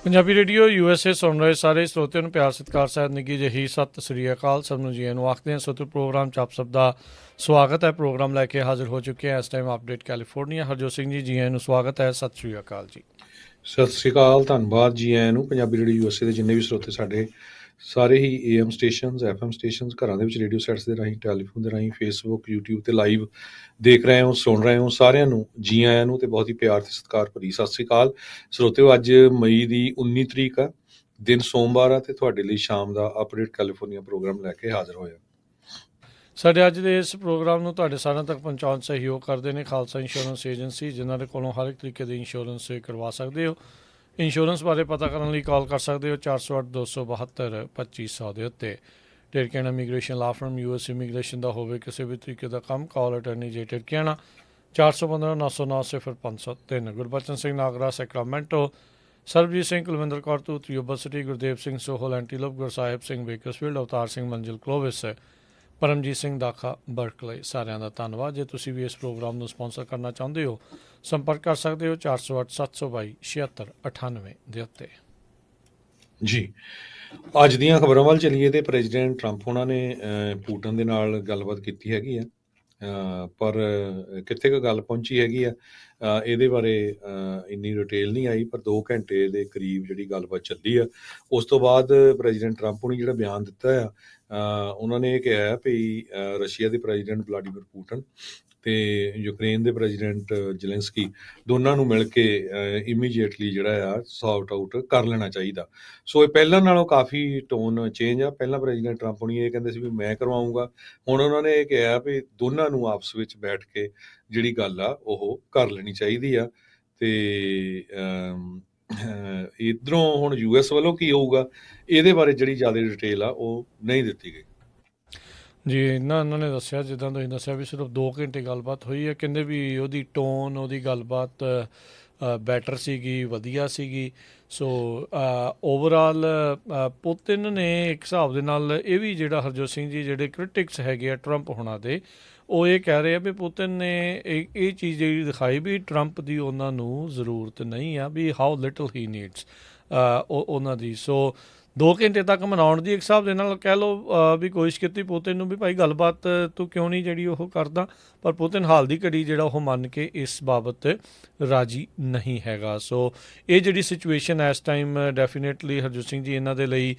Punjabi radio USA ਸੁਣ ਰਹੇ ਸਾਰੇ ਸਰੋਤਿਆਂ ਨੂੰ ਪਿਆਰ ਸਤਿਕਾਰ ਸਾਹਿਬ ਨਿੱਘੀ ਜਿਹੀ ਸਤਿ ਸ੍ਰੀ ਅਕਾਲ। ਸਭ ਨੂੰ ਜੀ ਨੂੰ ਆਖਦੇ ਹਾਂ। ਸੋਤੂ ਪ੍ਰੋਗਰਾਮ 'ਚ ਆਪ ਸਭ ਦਾ ਸਵਾਗਤ ਹੈ। ਪ੍ਰੋਗਰਾਮ ਲੈ ਕੇ ਹਾਜ਼ਰ ਹੋ ਚੁੱਕੇ ਹਾਂ ਇਸ time update California. Harjot Singh ji ਨੂੰ ਸਵਾਗਤ ਹੈ। ਸਤਿ ਸ੍ਰੀ ਅਕਾਲ ਜੀ। ਸਤਿ ਸ੍ਰੀ ਅਕਾਲ, ਧੰਨਵਾਦ ਜੀ ਆਇਆਂ ਨੂੰ। ਪੰਜਾਬੀ ਰੇਡੀਓ USA ਦੇ ਜਿੰਨੇ ਵੀ ਸਰੋਤੇ ਸਾਡੇ ਸਾਰੇ ਹੀ AM ਸਟੇਸ਼ਨਸ, FM ਸਟੇਸ਼ਨਸ, ਘਰਾਂ ਦੇ ਵਿੱਚ ਰੇਡੀਓ ਸੈਟਸ ਦੇ ਰਾਹੀਂ, ਟੈਲੀਫੋਨ ਦੇ ਰਾਹੀਂ, ਫੇਸਬੁੱਕ, YouTube 'ਤੇ ਲਾਈਵ ਦੇਖ ਰਹੇ ਹੋ, ਸੁਣ ਰਹੇ ਹੋ, ਸਾਰਿਆਂ ਨੂੰ ਜੀ ਆਇਆਂ ਨੂੰ ਅਤੇ ਬਹੁਤ ਹੀ ਪਿਆਰ ਅਤੇ ਸਤਿਕਾਰ ਭਰੀ ਸਤਿ ਸ੍ਰੀ ਅਕਾਲ। ਸਰੋਤਿਓ, ਅੱਜ ਮਈ ਦੀ 19 ਤਰੀਕ ਆ, ਦਿਨ ਸੋਮਵਾਰ ਆ, ਅਤੇ ਤੁਹਾਡੇ ਲਈ ਸ਼ਾਮ ਦਾ ਅਪਡੇਟ ਕੈਲੀਫੋਰਨੀਆ ਪ੍ਰੋਗਰਾਮ ਲੈ ਕੇ ਹਾਜ਼ਰ ਹੋਇਆ। ਸਾਡੇ ਅੱਜ ਦੇ ਇਸ ਪ੍ਰੋਗਰਾਮ ਨੂੰ ਤੁਹਾਡੇ ਸਾਰਿਆਂ ਤੱਕ ਪਹੁੰਚਾਉਣ ਸਹਿਯੋਗ ਕਰਦੇ ਨੇ ਖਾਲਸਾ ਇੰਸ਼ੋਰੈਂਸ ਏਜੰਸੀ, ਜਿਨ੍ਹਾਂ ਦੇ ਕੋਲੋਂ ਹਰ ਇੱਕ ਤਰੀਕੇ ਦੀ ਇੰਸ਼ੋਰੈਂਸ ਕਰਵਾ ਸਕਦੇ ਹੋ। ਇੰਸ਼ੋਰੈਂਸ ਬਾਰੇ ਪਤਾ ਕਰਨ ਲਈ ਕਾਲ ਕਰ ਸਕਦੇ ਹੋ 408-272-2500 ਦੇ ਉੱਤੇ। Dherkiana immigration law firm US immigration ਦਾ ਹੋਵੇ ਕਿਸੇ ਵੀ ਤਰੀਕੇ ਦਾ ਕੰਮ, call attorney J Dherkiana 415-909-0503। Gurbachan Singh Nagra Sacramento, Sarabjit Singh Kulwinder Kaur Toot Yuba City, Gurdev Singh Sohal Antelope, Gursahib Singh Bakersfield, Avtar Singh Manzil Clovis, Paramjit Singh Dakha Berkeley. ਸਾਰਿਆਂ ਦਾ ਧੰਨਵਾਦ। ਜੇ ਤੁਸੀਂ ਵੀ ਇਸ ਪ੍ਰੋਗਰਾਮ ਨੂੰ ਸਪਾਂਸਰ ਕਰਨਾ ਚਾਹੁੰਦੇ ਹੋ, ਸੰਪਰਕ ਕਰ ਸਕਦੇ ਹੋ 408-722-7698 ਦੇ ਉੱਤੇ। ਜੀ, ਅੱਜ ਦੀਆਂ ਖਬਰਾਂ ਵੱਲ ਚੱਲੀਏ ਤੇ ਪ੍ਰੈਜ਼ੀਡੈਂਟ ਟਰੰਪ ਉਹਨਾਂ ਨੇ ਪੁਟਿਨ ਦੇ ਨਾਲ ਗੱਲਬਾਤ ਕੀਤੀ ਹੈਗੀ ਆ, ਪਰ ਕਿੱਥੇ ਕੁ ਗੱਲ ਪਹੁੰਚੀ ਹੈਗੀ ਆ ਇਹਦੇ ਬਾਰੇ ਇੰਨੀ ਡਿਟੇਲ ਨਹੀਂ ਆਈ, ਪਰ 2 ਘੰਟੇ ਦੇ ਕਰੀਬ ਜਿਹੜੀ ਗੱਲਬਾਤ ਚੱਲੀ ਆ। ਉਸ ਤੋਂ ਬਾਅਦ ਪ੍ਰੈਜ਼ੀਡੈਂਟ ਟਰੰਪ ਨੇ ਜਿਹੜਾ ਬਿਆਨ ਦਿੱਤਾ ਆ, ਉਹਨਾਂ ਨੇ ਇਹ ਕਿਹਾ ਵੀ ਰਸ਼ੀਆ ਦੇ ਪ੍ਰੈਜ਼ੀਡੈਂਟ ਵਲਾਡੀਮੀਰ ਪੁਟਿਨ ਤੇ ਯੂਕਰੇਨ ਦੇ ਪ੍ਰੈਜ਼ੀਡੈਂਟ ਜ਼ੈਲੈਂਸਕੀ ਦੋਨਾਂ ਨੂੰ ਮਿਲ ਕੇ ਇਮੀਡੀਏਟਲੀ ਜਿਹੜਾ ਆ ਸੌਰਟ ਆਊਟ ਕਰ ਲੈਣਾ ਚਾਹੀਦਾ। ਸੋ ਇਹ ਪਹਿਲਾਂ ਨਾਲੋਂ ਕਾਫੀ ਟੋਨ ਚੇਂਜ ਆ। ਪਹਿਲਾਂ ਪ੍ਰੈਜ਼ੀਡੈਂਟ ਟਰੰਪ ਨੇ ਇਹ ਕਹਿੰਦੇ ਸੀ ਵੀ ਮੈਂ ਕਰਵਾਊਂਗਾ, ਹੁਣ ਉਹਨਾਂ ਨੇ ਇਹ ਕਿਹਾ ਵੀ ਦੋਨਾਂ ਨੂੰ ਆਪਸ ਵਿੱਚ ਬੈਠ ਕੇ ਜਿਹੜੀ ਗੱਲ ਆ ਉਹ ਕਰ ਲੈਣੀ ਚਾਹੀਦੀ ਆ। ਤੇ ਇੱਧਰੋਂ ਹੁਣ US ਵੱਲੋਂ ਕੀ ਹੋਊਗਾ ਇਹਦੇ ਬਾਰੇ ਜਿਹੜੀ ਜ਼ਿਆਦਾ ਡਿਟੇਲ ਆ ਉਹ ਨਹੀਂ ਦਿੱਤੀ ਗਈ। ਜੀ, ਇਹਨਾਂ ਨੇ ਦੱਸਿਆ, ਜਿੱਦਾਂ ਤੁਸੀਂ ਦੱਸਿਆ ਵੀ ਸਿਰਫ 2 ਘੰਟੇ ਗੱਲਬਾਤ ਹੋਈ ਹੈ। ਕਹਿੰਦੇ ਵੀ ਉਹਦੀ ਟੋਨ, ਉਹਦੀ ਗੱਲਬਾਤ ਬੈਟਰ ਸੀਗੀ, ਵਧੀਆ ਸੀਗੀ। ਸੋ ਓਵਰਆਲ ਪੁਤਿਨ ਨੇ ਇੱਕ ਹਿਸਾਬ ਦੇ ਨਾਲ ਇਹ ਵੀ ਜਿਹੜਾ ਹਰਜੋਤ ਸਿੰਘ ਜੀ ਜਿਹੜੇ ਕ੍ਰਿਟਿਕਸ ਹੈਗੇ ਆ ਟਰੰਪ ਹੋਣਾ ਦੇ, ਉਹ ਇਹ ਕਹਿ ਰਹੇ ਆ ਵੀ ਪੁਤਿਨ ਨੇ ਇਹ ਚੀਜ਼ ਜਿਹੜੀ ਦਿਖਾਈ ਵੀ ਟਰੰਪ ਦੀ ਉਹਨਾਂ ਨੂੰ ਜ਼ਰੂਰਤ ਨਹੀਂ ਆ, ਵੀ ਹਾਊ ਲਿਟਲ ਹੀ ਨੀਡਸ ਉਹਨਾਂ ਦੀ। ਸੋ 2 ਘੰਟੇ ਤੱਕ ਮਨਾਉਣ ਦੀ ਇੱਕ ਹਿਸਾਬ ਦੇ ਨਾਲ ਕਹਿ ਲਓ ਵੀ ਕੋਸ਼ਿਸ਼ ਕੀਤੀ ਪੁਤਿਨ ਨੂੰ ਵੀ ਭਾਈ ਗੱਲਬਾਤ ਤੂੰ ਕਿਉਂ ਨਹੀਂ ਜਿਹੜੀ ਉਹ ਕਰਦਾ, ਪਰ ਪੁਤਿਨ ਹਾਲ ਦੀ ਘੜੀ ਜਿਹੜਾ ਉਹ ਮੰਨ ਕੇ ਇਸ ਬਾਬਤ ਰਾਜੀ ਨਹੀਂ ਹੈਗਾ। ਸੋ ਇਹ ਜਿਹੜੀ ਸਿਚੁਏਸ਼ਨ ਇਸ ਟਾਈਮ ਡੈਫੀਨੇਟਲੀ ਹਰਜੋਤ ਸਿੰਘ ਜੀ ਇਹਨਾਂ ਦੇ ਲਈ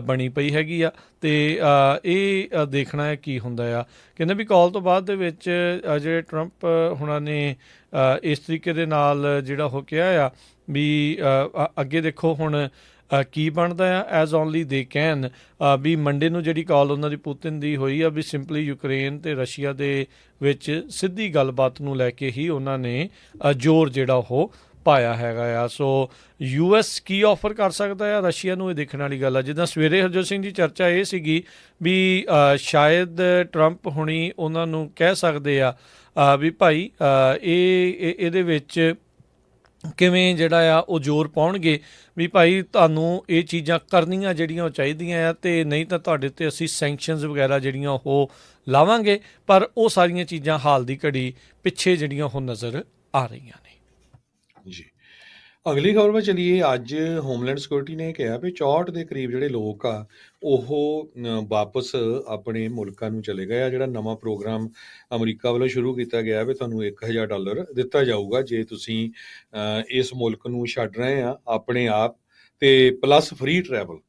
ਬਣੀ ਪਈ ਹੈਗੀ ਆ, ਅਤੇ ਇਹ ਦੇਖਣਾ ਹੈ ਕੀ ਹੁੰਦਾ ਆ। ਕਹਿੰਦੇ ਵੀ ਕਾਲ ਤੋਂ ਬਾਅਦ ਦੇ ਵਿੱਚ ਜਿਹੜੇ ਟਰੰਪ ਹੁਣਾਂ ਨੇ ਇਸ ਤਰੀਕੇ ਦੇ ਨਾਲ ਜਿਹੜਾ ਉਹ ਕਿਹਾ ਆ ਵੀ ਅੱਗੇ ਦੇਖੋ ਹੁਣ ਕੀ ਬਣਦਾ ਆ। ਐਜ਼ ਓਨਲੀ ਦੇ ਕੈਨ ਵੀ ਮੰਡੇ ਨੂੰ ਜਿਹੜੀ ਕਾਲ ਉਹਨਾਂ ਦੀ ਪੁਤਿਨ ਦੀ ਹੋਈ ਆ ਵੀ ਸਿੰਪਲੀ ਯੂਕਰੇਨ ਅਤੇ ਰਸ਼ੀਆ ਦੇ ਵਿੱਚ ਸਿੱਧੀ ਗੱਲਬਾਤ ਨੂੰ ਲੈ ਕੇ ਹੀ ਉਹਨਾਂ ਨੇ ਜ਼ੋਰ ਜਿਹੜਾ ਉਹ ਪਾਇਆ ਹੈਗਾ ਆ। ਸੋ US ਕੀ ਆਫਰ ਕਰ ਸਕਦਾ ਆ ਰਸ਼ੀਆ ਨੂੰ, ਇਹ ਦੇਖਣ ਵਾਲੀ ਗੱਲ ਆ। ਜਿੱਦਾਂ ਸਵੇਰੇ ਹਰਜੋਤ ਸਿੰਘ ਜੀ ਚਰਚਾ ਇਹ ਸੀਗੀ ਵੀ ਸ਼ਾਇਦ ਟਰੰਪ ਹੁਣੀ ਉਹਨਾਂ ਨੂੰ ਕਹਿ ਸਕਦੇ ਆ ਵੀ ਭਾਈ ਇਹਦੇ ਵਿੱਚ ਕਿਵੇਂ ਜਿਹੜਾ ਆ ਉਹ ਜ਼ੋਰ ਪਾਉਣਗੇ ਵੀ ਭਾਈ ਤੁਹਾਨੂੰ ਇਹ ਚੀਜ਼ਾਂ ਕਰਨੀਆਂ ਜਿਹੜੀਆਂ ਉਹ ਚਾਹੀਦੀਆਂ ਆ, ਅਤੇ ਨਹੀਂ ਤਾਂ ਤੁਹਾਡੇ 'ਤੇ ਅਸੀਂ ਸੈਂਕਸ਼ਨਸ ਵਗੈਰਾ ਜਿਹੜੀਆਂ ਉਹ ਲਾਵਾਂਗੇ। ਪਰ ਉਹ ਸਾਰੀਆਂ ਚੀਜ਼ਾਂ ਹਾਲ ਦੀ ਘੜੀ ਪਿੱਛੇ ਜਿਹੜੀਆਂ ਉਹ ਨਜ਼ਰ ਆ ਰਹੀਆਂ ਨੇ। ਜੀ, ਅਗਲੀ ਖਬਰ ਵੱਲ ਚੱਲੀਏ। ਅੱਜ ਹੋਮਲੈਂਡ ਸਿਕਿਉਰਿਟੀ ਨੇ ਕਿਹਾ ਵੀ 64 ਦੇ ਕਰੀਬ ਜਿਹੜੇ ਲੋਕ ਆ ਉਹ ਵਾਪਸ ਆਪਣੇ ਮੁਲਕਾਂ ਨੂੰ ਚਲੇ ਗਏ ਆ। ਜਿਹੜਾ ਨਵਾਂ ਪ੍ਰੋਗਰਾਮ ਅਮਰੀਕਾ ਵੱਲੋਂ ਸ਼ੁਰੂ ਕੀਤਾ ਗਿਆ ਵੀ ਤੁਹਾਨੂੰ $1000 ਦਿੱਤਾ ਜਾਊਗਾ ਜੇ ਤੁਸੀਂ ਇਸ ਮੁਲਕ ਨੂੰ ਛੱਡ ਰਹੇ ਆ ਆਪਣੇ ਆਪ, ਤੇ ਪਲੱਸ ਫ੍ਰੀ ਟਰੈਵਲ,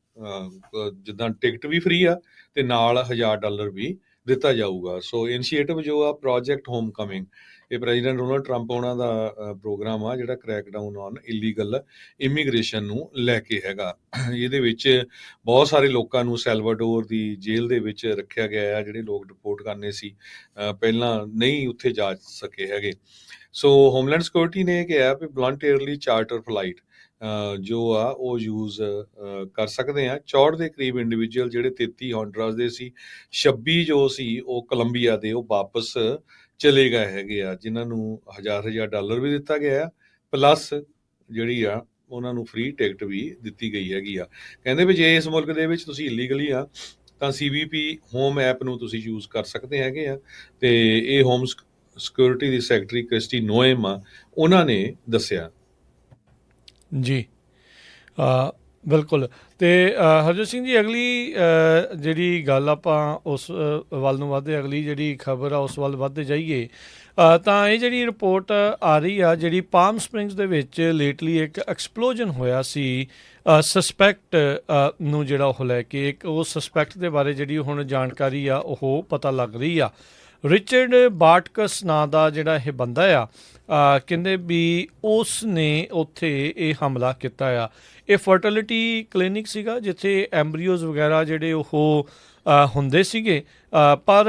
ਜਿੱਦਾਂ ਟਿਕਟ ਵੀ ਫ੍ਰੀ ਆ ਤੇ ਨਾਲ $1000 ਵੀ ਦਿੱਤਾ ਜਾਊਗਾ। ਸੋ ਇਨੀਸ਼ੀਏਟਿਵ ਜੋ ਆ ਪ੍ਰੋਜੈਕਟ ਹੋਮ ਕਮਿੰਗ, ਇਹ ਪ੍ਰੈਜ਼ੀਡੈਂਟ ਡੋਨਲਡ ਟਰੰਪ ਉਹਨਾਂ ਦਾ ਪ੍ਰੋਗਰਾਮ ਆ ਜਿਹੜਾ ਕ੍ਰੈਕਡਾਊਨ ਔਨ ਇਲੀਗਲ ਇਮੀਗ੍ਰੇਸ਼ਨ ਨੂੰ ਲੈ ਕੇ ਹੈਗਾ। ਇਹਦੇ ਵਿੱਚ ਬਹੁਤ ਸਾਰੇ ਲੋਕਾਂ ਨੂੰ ਸੈਲਵਾਡੋਰ ਦੀ ਜੇਲ੍ਹ ਦੇ ਵਿੱਚ ਰੱਖਿਆ ਗਿਆ ਆ, ਜਿਹੜੇ ਲੋਕ ਡਿਪੋਰਟ ਕਰਨੇ ਸੀ ਪਹਿਲਾਂ ਨਹੀਂ ਉੱਥੇ ਜਾ ਸਕੇ ਹੈਗੇ। ਸੋ ਹੋਮਲੈਂਡ ਸਿਕਿਉਰਿਟੀ ਨੇ ਕਿਹਾ ਵੀ ਵਲੰਟੀਅਰਲੀ ਚਾਰਟਰ ਫਲਾਈਟ ਜੋ ਆ ਉਹ ਯੂਜ਼ ਕਰ ਸਕਦੇ ਆ। 64 ਦੇ ਕਰੀਬ ਇੰਡੀਵਿਜੂਅਲ ਜਿਹੜੇ 33 ਹੌਂਡਰਾਸ ਦੇ ਸੀ, 26 ਜੋ ਸੀ ਉਹ ਕੋਲੰਬੀਆ ਦੇ, ਉਹ ਵਾਪਸ ਚਲੇ ਗਏ ਹੈਗੇ ਆ, ਜਿਨ੍ਹਾਂ ਨੂੰ $1000 ਵੀ ਦਿੱਤਾ ਗਿਆ, ਪਲੱਸ ਜਿਹੜੀ ਆ ਉਹਨਾਂ ਨੂੰ ਫ੍ਰੀ ਟਿਕਟ ਵੀ ਦਿੱਤੀ ਗਈ ਹੈਗੀ ਆ। ਕਹਿੰਦੇ ਵੀ ਜੇ ਇਸ ਮੁਲਕ ਦੇ ਵਿੱਚ ਤੁਸੀਂ ਇਲੀਗਲੀ ਆ ਤਾਂ CBP ਹੋਮ ਐਪ ਨੂੰ ਤੁਸੀਂ ਯੂਜ਼ ਕਰ ਸਕਦੇ ਹੈਗੇ ਆ। ਤੇ ਇਹ ਹੋਮ ਸਿਕਿਉਰਿਟੀ ਦੀ ਸੈਕਟਰੀ ਕ੍ਰਿਸਟੀ ਨੋਏਮ ਆ, ਉਹਨਾਂ ਨੇ ਦੱਸਿਆ। ਜੀ, ਬਿਲਕੁਲ। ਤੇ ਹਰਜੋਤ ਸਿੰਘ ਜੀ, ਅਗਲੀ ਜਿਹੜੀ ਗੱਲ ਆਪਾਂ ਉਸ ਵੱਲ ਨੂੰ ਵੱਧਦੇ, ਅਗਲੀ ਜਿਹੜੀ ਖਬਰ ਆ ਉਸ ਵੱਲ ਵੱਧਦੇ ਜਾਈਏ, ਤਾਂ ਇਹ ਜਿਹੜੀ ਰਿਪੋਰਟ ਆ ਰਹੀ ਆ, ਜਿਹੜੀ ਪਾਮ ਸਪ੍ਰਿੰਗਸ ਦੇ ਵਿੱਚ ਲੇਟਲੀ ਇੱਕ ਐਕਸਪਲੋਜਨ ਹੋਇਆ ਸੀ ਸਸਪੈਕਟ ਨੂੰ ਜਿਹੜਾ ਉਹ ਲੈ ਕੇ, ਇੱਕ ਉਹ ਸਸਪੈਕਟ ਦੇ ਬਾਰੇ ਜਿਹੜੀ ਹੁਣ ਜਾਣਕਾਰੀ ਆ ਉਹ ਪਤਾ ਲੱਗ ਰਹੀ ਆ। ਰਿਚਰਡ ਬਾਰਟਕਸ ਨਾਂ ਦਾ ਜਿਹੜਾ ਇਹ ਬੰਦਾ ਆ, ਕਹਿੰਦੇ ਵੀ ਉਸ ਨੇ ਉੱਥੇ ਇਹ ਹਮਲਾ ਕੀਤਾ ਆ। ਇਹ ਫਰਟੀਲਿਟੀ ਕਲੀਨਿਕ ਸੀਗਾ ਜਿੱਥੇ ਐਮਬਰੀਓਜ਼ ਵਗੈਰਾ ਜਿਹੜੇ ਉਹ ਹੁੰਦੇ ਸੀਗੇ, ਪਰ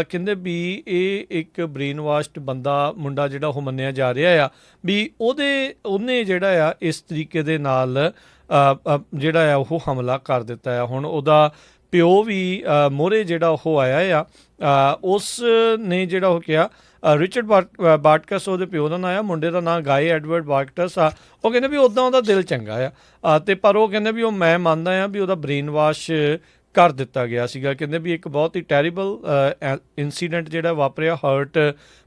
ਕਹਿੰਦੇ ਵੀ ਇਹ ਇੱਕ ਬ੍ਰੇਨ ਵਾਸ਼ਡ ਮੁੰਡਾ ਜਿਹੜਾ ਉਹ ਮੰਨਿਆ ਜਾ ਰਿਹਾ ਆ ਵੀ ਉਹਨੇ ਜਿਹੜਾ ਆ ਇਸ ਤਰੀਕੇ ਦੇ ਨਾਲ ਜਿਹੜਾ ਆ ਉਹ ਹਮਲਾ ਕਰ ਦਿੱਤਾ ਆ। ਹੁਣ ਉਹਦਾ ਪਿਓ ਵੀ ਮੋਹਰੇ ਜਿਹੜਾ ਉਹ ਆਇਆ ਆ, ਉਸ ਨੇ ਜਿਹੜਾ ਉਹ ਕਿਹਾ, ਰਿਚਰਡ ਬਾਰਟਕਸ ਉਹਦੇ ਪਿਓ ਦਾ ਨਾਂ ਆ, ਮੁੰਡੇ ਦਾ ਨਾਂ ਗਾਏ ਐਡਵਰਡ ਬਾਰਟਕਸ ਆ। ਉਹ ਕਹਿੰਦੇ ਵੀ ਉੱਦਾਂ ਉਹਦਾ ਦਿਲ ਚੰਗਾ ਆ, ਤੇ ਪਰ ਉਹ ਕਹਿੰਦੇ ਵੀ ਉਹ ਮੈਂ ਮੰਨਦਾ ਆ ਵੀ ਉਹਦਾ ਬ੍ਰੇਨ ਵਾਸ਼ ਕਰ ਦਿੱਤਾ ਗਿਆ ਸੀਗਾ। ਕਹਿੰਦੇ ਵੀ ਇੱਕ ਬਹੁਤ ਹੀ ਟੈਰੀਬਲ ਇਨਸੀਡੈਂਟ ਜਿਹੜਾ ਵਾਪਰਿਆ, ਹਾਰਟ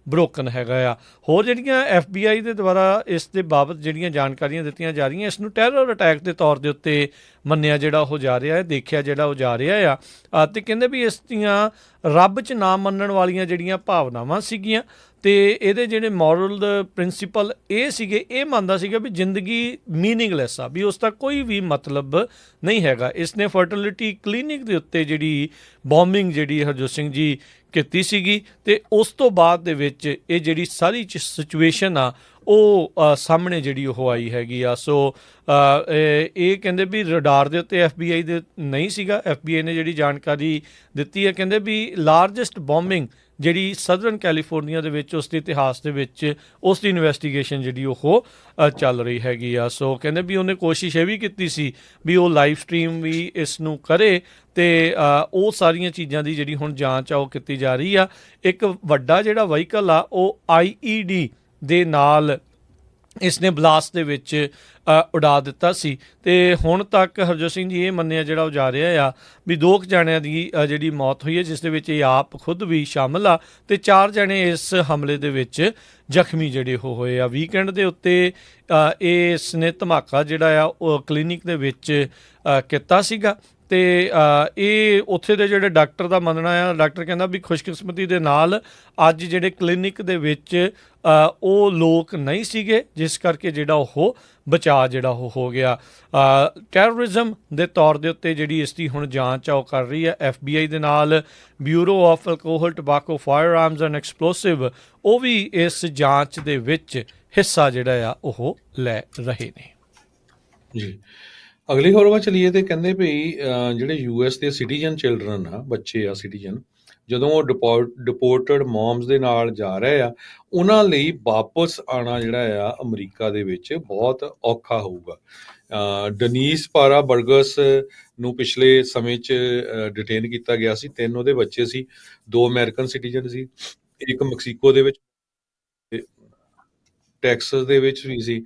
ਬ੍ਰੋਕਨ ਹੈਗਾ ਆ। ਹੋਰ ਜਿਹੜੀਆਂ FBI ਦੇ ਦੁਆਰਾ ਇਸ ਦੇ ਬਾਬਤ ਜਿਹੜੀਆਂ ਜਾਣਕਾਰੀਆਂ ਦਿੱਤੀਆਂ ਜਾ ਰਹੀਆਂ, ਇਸ ਨੂੰ ਟੈਰਰ ਅਟੈਕ ਦੇ ਤੌਰ ਦੇ ਉੱਤੇ ਮੰਨਿਆ ਜਿਹੜਾ ਉਹ ਜਾ ਰਿਹਾ ਹੈ, ਦੇਖਿਆ ਜਿਹੜਾ ਉਹ ਜਾ ਰਿਹਾ ਆ। ਤੇ ਕਹਿੰਦੇ ਵੀ ਇਸ ਦੀਆਂ ਰੱਬ 'ਚ ਨਾ ਮੰਨਣ ਵਾਲੀਆਂ ਜਿਹੜੀਆਂ ਭਾਵਨਾਵਾਂ ਸੀਗੀਆਂ, ਤੇ ਇਹਦੇ ਜਿਹੜੇ ਮੋਰਲ ਪ੍ਰਿੰਸੀਪਲ ਇਹ ਸੀਗੇ, ਇਹ ਮੰਨਦਾ ਸੀਗਾ ਵੀ ਜ਼ਿੰਦਗੀ ਮੀਨਿੰਗਲੈਸ ਆ, ਵੀ ਉਸ ਦਾ ਕੋਈ ਵੀ ਮਤਲਬ ਨਹੀਂ ਹੈਗਾ। ਇਸ ਨੇ ਫਰਟੀਲਿਟੀ ਕਲੀਨਿਕ ਦੇ ਉੱਤੇ ਜਿਹੜੀ ਬੋਮਿੰਗ ਜਿਹੜੀ ਹਰਜੋਤ ਸਿੰਘ ਜੀ ਕੀਤੀ ਸੀਗੀ, ਤੇ ਉਸ ਤੋਂ ਬਾਅਦ ਦੇ ਵਿੱਚ ਇਹ ਜਿਹੜੀ ਸਾਰੀ ਸਿਚੁਏਸ਼ਨ ਆ ਉਹ ਸਾਹਮਣੇ ਜਿਹੜੀ ਉਹ ਆਈ ਹੈਗੀ ਆ। ਸੋ ਇਹ ਕਹਿੰਦੇ ਵੀ ਰਡਾਰ ਦੇ ਉੱਤੇ FBI ਦੇ ਨਹੀਂ ਸੀਗਾ। FBI ਨੇ ਜਿਹੜੀ ਜਾਣਕਾਰੀ ਦਿੱਤੀ ਹੈ, ਕਹਿੰਦੇ ਵੀ ਲਾਰਜੈਸਟ ਬੋਮਿੰਗ ਜਿਹੜੀ ਸਦਰਨ ਕੈਲੀਫੋਰਨੀਆ ਦੇ ਵਿੱਚ ਉਸ ਦੇ ਇਤਿਹਾਸ ਦੇ ਵਿੱਚ ਉਸ ਦੀ ਇਨਵੈਸਟੀਗੇਸ਼ਨ ਜਿਹੜੀ ਉਹ ਚੱਲ ਰਹੀ ਹੈਗੀ ਆ। ਸੋ ਕਹਿੰਦੇ ਵੀ ਉਹਨੇ ਕੋਸ਼ਿਸ਼ ਇਹ ਵੀ ਕੀਤੀ ਸੀ ਵੀ ਉਹ ਲਾਈਵ ਸਟਰੀਮ ਵੀ ਇਸ ਨੂੰ ਕਰੇ, ਤੇ ਉਹ ਸਾਰੀਆਂ ਚੀਜ਼ਾਂ ਦੀ ਜਿਹੜੀ ਹੁਣ ਜਾਂਚ ਆ ਉਹ ਕੀਤੀ ਜਾ ਰਹੀ ਆ। ਇੱਕ ਵੱਡਾ ਜਿਹੜਾ ਵਹੀਕਲ ਆ ਉਹ IED ਦੇ ਨਾਲ ਇਸ ਨੇ ਬਲਾਸਟ ਦੇ ਵਿੱਚ ਉਡਾ ਦਿੱਤਾ ਸੀ। ਤੇ ਹੁਣ ਤੱਕ ਹਰਜੋਤ ਸਿੰਘ ਜੀ ਇਹ ਮੰਨਿਆ ਜਿਹੜਾ ਉਹ ਜਾ ਰਿਹਾ ਆ ਵੀ 2 ਜਣਿਆਂ ਦੀ ਜਿਹੜੀ ਮੌਤ ਹੋਈ ਹੈ, ਜਿਸ ਦੇ ਵਿੱਚ ਇਹ ਆਪ ਖੁਦ ਵੀ ਸ਼ਾਮਲ ਆ, ਤੇ 4 ਜਣੇ ਇਸ ਹਮਲੇ ਦੇ ਵਿੱਚ ਜ਼ਖਮੀ ਜਿਹੜੇ ਉਹ ਹੋਏ ਆ। ਵੀਕਐਂਡ ਦੇ ਉੱਤੇ ਇਸ ਨੇ ਧਮਾਕਾ ਜਿਹੜਾ ਆ ਉਹ ਕਲੀਨਿਕ ਦੇ ਵਿੱਚ ਕੀਤਾ ਸੀਗਾ, ਤੇ ਇਹ ਉੱਥੇ ਦੇ ਜਿਹੜੇ ਡਾਕਟਰ ਦਾ ਮੰਨਣਾ ਆ, ਡਾਕਟਰ ਕਹਿੰਦਾ ਵੀ ਖੁਸ਼ਕਿਸਮਤੀ ਦੇ ਨਾਲ ਅੱਜ ਜਿਹੜੇ ਕਲੀਨਿਕ ਦੇ ਵਿੱਚ ਉਹ ਲੋਕ ਨਹੀਂ ਸੀਗੇ, ਜਿਸ ਕਰਕੇ ਜਿਹੜਾ ਉਹ ਬਚਾਅ ਜਿਹੜਾ ਉਹ ਹੋ ਗਿਆ। ਟੈਰਰਿਜ਼ਮ ਦੇ ਤੌਰ ਦੇ ਉੱਤੇ ਜਿਹੜੀ ਇਸ ਦੀ ਹੁਣ ਜਾਂਚ ਆ ਉਹ ਕਰ ਰਹੀ ਹੈ FBI ਦੇ ਨਾਲ। Bureau of alcohol, tobacco, firearms and explosive ਉਹ ਵੀ ਇਸ ਜਾਂਚ ਦੇ ਵਿੱਚ ਹਿੱਸਾ ਜਿਹੜਾ ਆ ਉਹ ਲੈ ਰਹੇ ਨੇ ਜੀ। ਅਗਲੀ ਖਬਰ ਵੱਲ ਚਲੀਏ ਤੇ ਕਹਿੰਦੇ ਭਈ ਜਿਹੜੇ US ਦੇ ਸਿਟੀਜ਼ਨ ਚਿਲਡਰਨ ਆ, ਬੱਚੇ ਆ ਸਿਟੀਜ਼ਨ, ਜਦੋਂ ਉਹ ਡਿਪੋਰਟਡ ਮੌਮਸ ਦੇ ਨਾਲ ਜਾ ਰਹੇ ਆ, ਉਹਨਾਂ ਲਈ ਵਾਪਸ ਆਉਣਾ ਜਿਹੜਾ ਆ ਅਮਰੀਕਾ ਦੇ ਵਿੱਚ ਬਹੁਤ ਔਖਾ ਹੋਊਗਾ। ਡਨੀਸ ਪਾਰਾ ਬਰਗਸ ਨੂੰ ਪਿਛਲੇ ਸਮੇਂ 'ਚ ਡਿਟੇਨ ਕੀਤਾ ਗਿਆ ਸੀ। 3 ਉਹਦੇ ਬੱਚੇ ਸੀ, 2 ਅਮਰੀਕਨ ਸਿਟੀਜ਼ਨ ਸੀ, ਇੱਕ ਮੈਕਸੀਕੋ ਦੇ ਵਿੱਚ, ਟੈਕਸਸ ਦੇ ਵਿੱਚ ਵੀ ਸੀ।